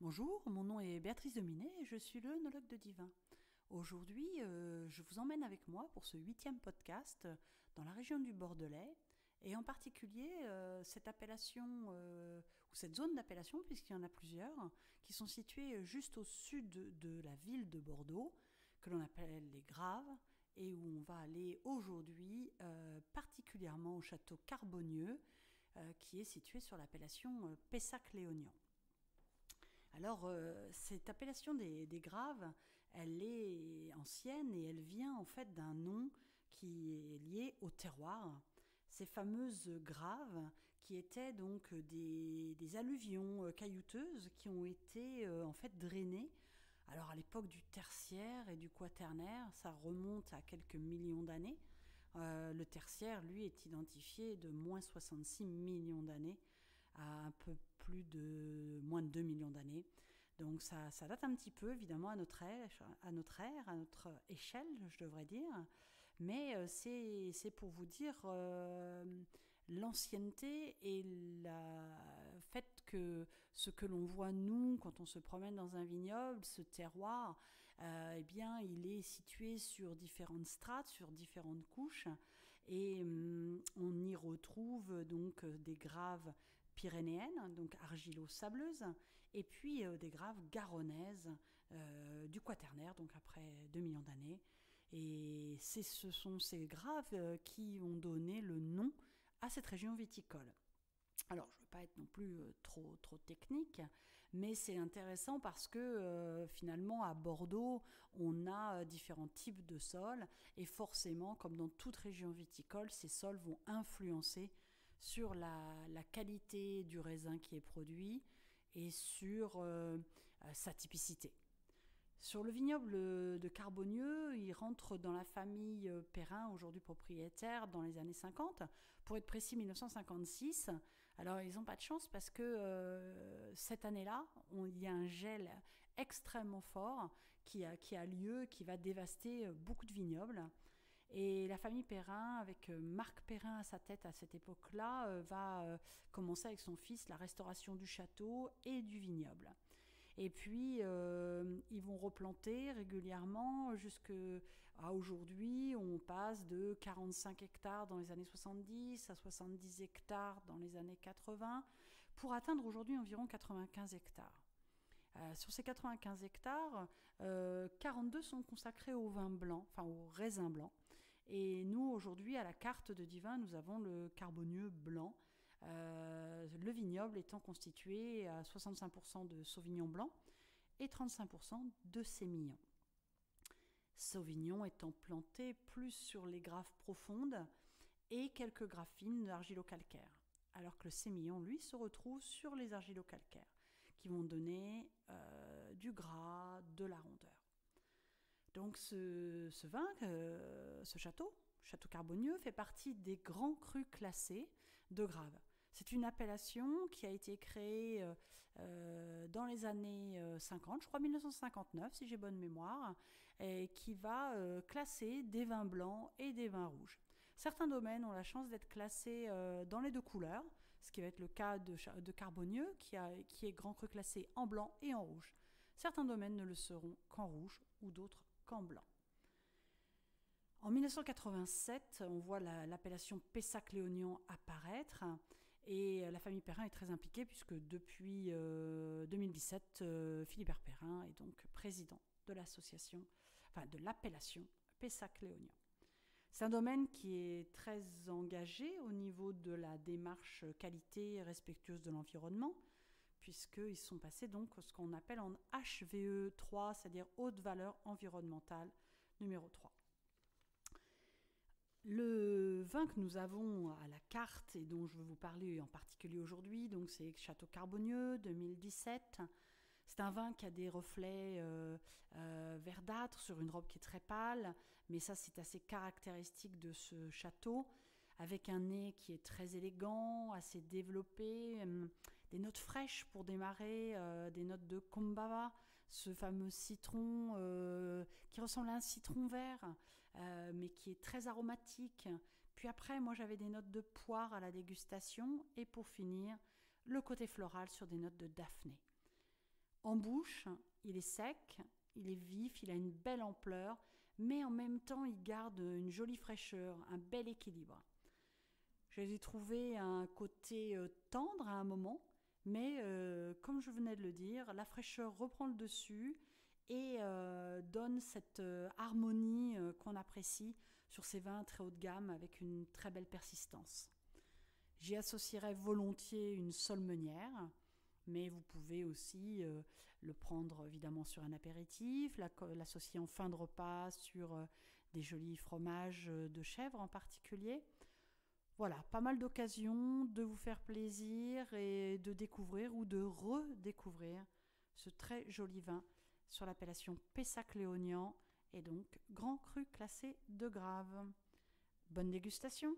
Bonjour, mon nom est Béatrice Dominet et je suis l'œnologue de Divin. Aujourd'hui, je vous emmène avec moi pour ce 8e podcast dans la région du Bordelais et en particulier cette appellation ou cette zone d'appellation, puisqu'il y en a plusieurs, qui sont situées juste au sud de la ville de Bordeaux, que l'on appelle les Graves, et où on va aller aujourd'hui particulièrement au château Carbonieux, qui est situé sur l'appellation Pessac-Léognan. Alors, cette appellation des Graves, elle est ancienne et elle vient en fait d'un nom qui est lié au terroir. Ces fameuses graves qui étaient donc des alluvions caillouteuses qui ont été en fait drainées. Alors à l'époque du tertiaire et du quaternaire, ça remonte à quelques millions d'années. Le tertiaire, lui, est identifié de moins 66 millions d'années à un peu plus de moins de 2 millions d'années. Donc ça date un petit peu, évidemment, à notre échelle, je devrais dire. Mais c'est pour vous dire l'ancienneté et le fait que ce que l'on voit, nous, quand on se promène dans un vignoble, ce terroir, eh bien, il est situé sur différentes strates, sur différentes couches. Et on y retrouve donc des graves pyrénéennes, donc argilo-sableuses, et puis des graves garonnaises du quaternaire, donc après 2 millions d'années. Et ce sont ces graves qui ont donné le nom à cette région viticole. Alors, je ne veux pas être non plus trop technique, mais c'est intéressant parce que finalement, à Bordeaux, on a différents types de sols, et forcément, comme dans toute région viticole, ces sols vont influencer sur la qualité du raisin qui est produit et sur sa typicité. Sur le vignoble de Carbonieux, il rentre dans la famille Perrin, aujourd'hui propriétaire, dans les années 50, pour être précis 1956. Alors ils n'ont pas de chance parce que cette année-là, il y a un gel extrêmement fort qui a lieu, qui va dévaster beaucoup de vignobles. Et la famille Perrin, avec Marc Perrin à sa tête à cette époque-là, va commencer avec son fils la restauration du château et du vignoble. Et puis, ils vont replanter régulièrement jusqu'à aujourd'hui. On passe de 45 hectares dans les années 70 à 70 hectares dans les années 80, pour atteindre aujourd'hui environ 95 hectares. Sur ces 95 hectares, 42 sont consacrés au vin blanc, enfin au raisin blanc. Et nous, aujourd'hui, à la carte de Divin, nous avons le Carbonieux blanc. Le vignoble étant constitué à 65% de Sauvignon blanc et 35% de Sémillon. Sauvignon étant planté plus sur les graves profondes et quelques graves fines d'argilo-calcaire, alors que le Sémillon, lui, se retrouve sur les argilo-calcaires, qui vont donner du gras, de la rondeur. Donc ce vin, ce château Carbonieux, fait partie des grands crus classés de Graves. C'est une appellation qui a été créée dans les années 50, je crois 1959 si j'ai bonne mémoire, et qui va classer des vins blancs et des vins rouges. Certains domaines ont la chance d'être classés dans les deux couleurs, ce qui va être le cas de Carbonieux, qui est grand cru classé en blanc et en rouge. Certains domaines ne le seront qu'en rouge ou d'autres qu'en blanc. En 1987, on voit l'appellation Pessac-Léognan apparaître, et la famille Perrin est très impliquée puisque depuis 2017, Philippe Perrin est donc président de l'association, enfin de l'appellation Pessac-Léognan. C'est un domaine qui est très engagé au niveau de la démarche qualité respectueuse de l'environnement, puisqu'ils sont passés donc ce qu'on appelle en HVE 3, c'est-à-dire haute valeur environnementale numéro 3. Le vin que nous avons à la carte et dont je veux vous parler en particulier aujourd'hui, donc c'est Château Carbonieux 2017. C'est un vin qui a des reflets verdâtres sur une robe qui est très pâle, mais ça c'est assez caractéristique de ce château, avec un nez qui est très élégant, assez développé, des notes fraîches pour démarrer, des notes de Kombava, ce fameux citron qui ressemble à un citron vert, mais qui est très aromatique. Puis après, moi j'avais des notes de poire à la dégustation, et pour finir, le côté floral sur des notes de Daphné. En bouche, il est sec, il est vif, il a une belle ampleur, mais en même temps, il garde une jolie fraîcheur, un bel équilibre. J'ai trouvé un côté tendre à un moment, mais comme je venais de le dire, la fraîcheur reprend le dessus et donne cette harmonie qu'on apprécie sur ces vins très haut de gamme avec une très belle persistance. J'y associerais volontiers une solmenière, mais vous pouvez aussi le prendre évidemment sur un apéritif, l'associer en fin de repas sur des jolis fromages de chèvre en particulier. Voilà, pas mal d'occasions de vous faire plaisir et de découvrir ou de redécouvrir ce très joli vin sur l'appellation Pessac-Léognan et donc grand cru classé de Grave. Bonne dégustation!